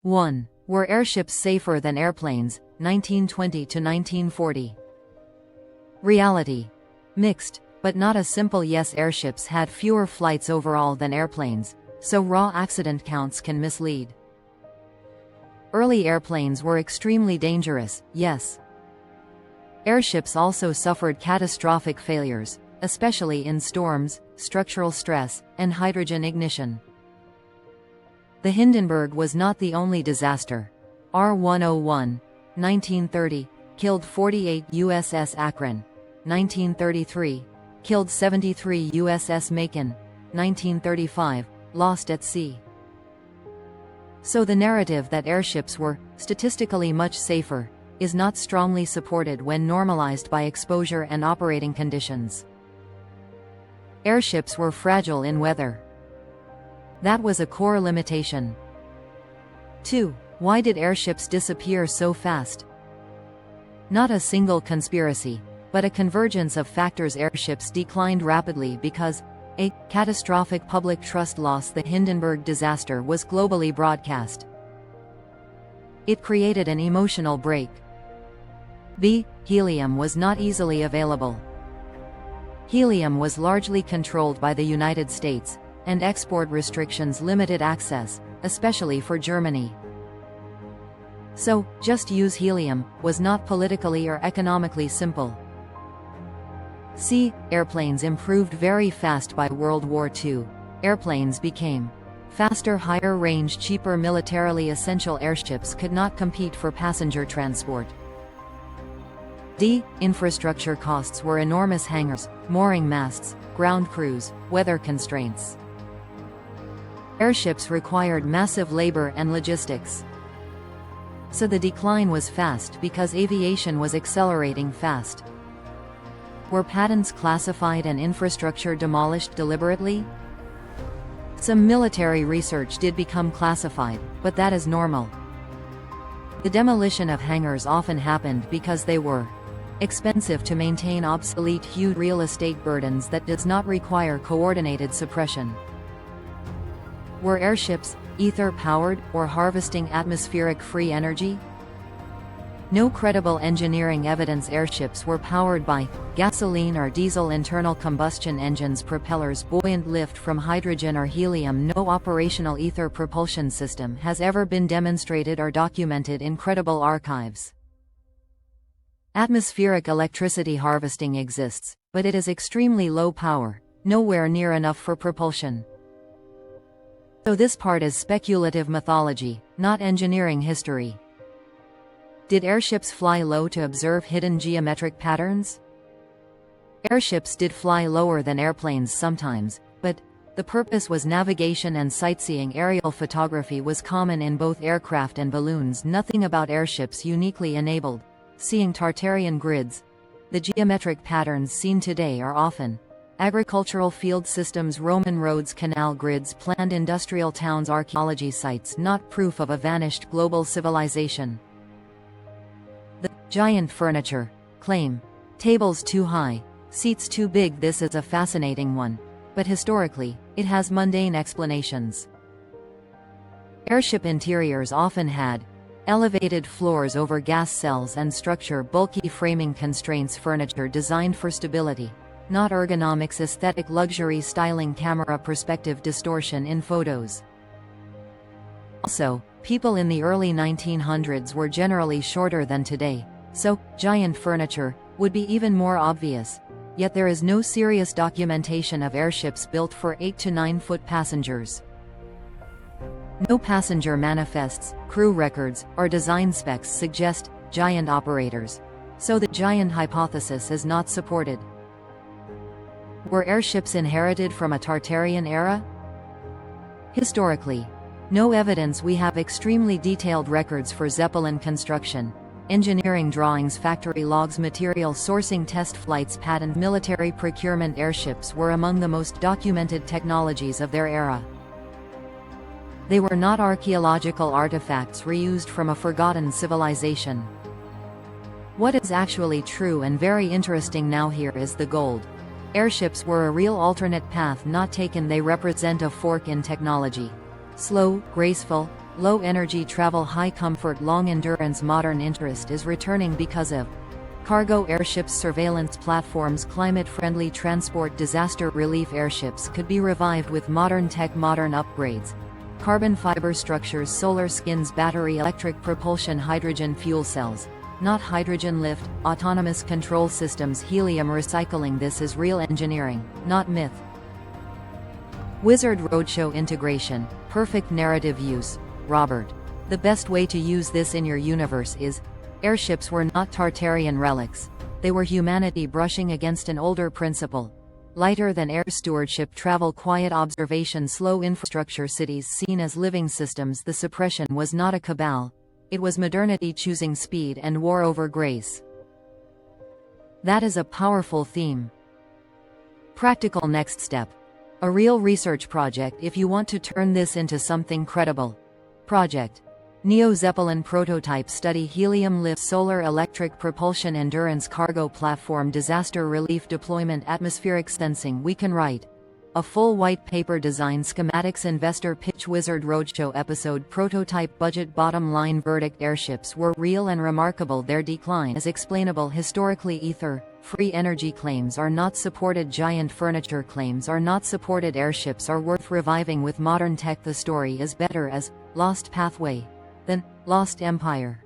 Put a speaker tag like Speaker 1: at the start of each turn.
Speaker 1: 1. Were airships safer than airplanes, 1920 to 1940? Reality. Mixed, but not a simple yes. Airships had fewer flights overall than airplanes, so raw accident counts can mislead. Early airplanes were extremely dangerous, yes. Airships also suffered catastrophic failures, especially in storms, structural stress, and hydrogen ignition. The Hindenburg was not the only disaster. R-101, 1930, killed 48. USS Akron, 1933, killed 73. USS Macon, 1935, lost at sea. So the narrative that airships were, statistically much safer, is not strongly supported when normalized by exposure and operating conditions. Airships were fragile in weather. That was a core limitation. 2. Why did airships disappear so fast? Not a single conspiracy, but a convergence of factors. Airships declined rapidly because a. Catastrophic public trust loss. The Hindenburg disaster was globally broadcast. It created an emotional break. B. Helium was not easily available. Helium was largely controlled by the United States, and export restrictions limited access, especially for Germany. So, just use helium was not politically or economically simple. C. Airplanes improved very fast by World War II. Airplanes became faster, higher range, cheaper, militarily essential. Airships could not compete for passenger transport. D. Infrastructure costs were enormous. Hangars, mooring masts, ground crews, weather constraints. Airships required massive labor and logistics. So the decline was fast because aviation was accelerating fast. Were patents classified and infrastructure demolished deliberately? Some military research did become classified, but that is normal. The demolition of hangars often happened because they were expensive to maintain, obsolete, huge real estate burdens that does not require coordinated suppression. Were airships ether-powered, or harvesting atmospheric free energy? No credible engineering evidence. Airships were powered by gasoline or diesel internal combustion engines, propellers, buoyant lift from hydrogen or helium. No operational ether propulsion system has ever been demonstrated or documented in credible archives. Atmospheric electricity harvesting exists, but it is extremely low power, nowhere near enough for propulsion. So this part is speculative mythology, not engineering history. Did airships fly low to observe hidden geometric patterns? Airships did fly lower than airplanes sometimes, but the purpose was navigation and sightseeing. Aerial photography was common in both aircraft and balloons. Nothing about airships uniquely enabled seeing Tartarian grids. The geometric patterns seen today are often agricultural field systems, Roman roads, canal grids, planned industrial towns, archaeology sites, not proof of a vanished global civilization. The giant furniture claim. Tables too high, seats too big. This is a fascinating one, but historically, it has mundane explanations. Airship interiors often had elevated floors over gas cells and structure, bulky framing constraints, furniture designed for stability, not ergonomics, aesthetic luxury, styling, camera perspective distortion in photos. Also, people in the early 1900s were generally shorter than today, so giant furniture would be even more obvious. Yet there is no serious documentation of airships built for 8 to 9 foot passengers. No passenger manifests, crew records, or design specs suggest giant operators, so the giant hypothesis is not supported. Were airships inherited from a Tartarian era? Historically, no evidence. We have extremely detailed records for Zeppelin construction, engineering drawings, factory logs, material sourcing, test flights, patent, military procurement. Airships were among the most documented technologies of their era. They were not archaeological artifacts reused from a forgotten civilization. What is actually true and very interesting now here is the gold. Airships were a real alternate path not taken. They represent a fork in technology. Slow, graceful, Low energy travel, high comfort, long endurance. Modern interest is returning because of cargo airships, surveillance platforms, climate-friendly transport. Disaster relief airships could be revived with modern tech, modern upgrades. Carbon fiber structures, solar skins, battery electric propulsion, hydrogen fuel cells. Not hydrogen lift, autonomous control systems, helium recycling. This is real engineering, not myth. Wizard Roadshow Integration, perfect narrative use. Robert. The best way to use this in your universe is, airships were not Tartarian relics. They were humanity brushing against an older principle. Lighter than air, stewardship travel, quiet observation, slow infrastructure, cities seen as living systems. The Suppression was not a cabal. It was modernity choosing speed and war over grace. That is a powerful theme. Practical next step. A real research project if you want to turn this into something credible. Project. Neo-Zeppelin prototype study, helium lift, solar electric propulsion, endurance cargo platform, disaster relief deployment, atmospheric sensing. We can write a full white paper, design schematics, investor pitch. Wizard Roadshow episode, prototype, budget, bottom line, verdict. Airships were real and remarkable. Their decline is explainable historically. Ether, free energy claims are not supported. Giant furniture claims are not supported. Airships are worth reviving with modern tech. The story is better as lost pathway than lost empire.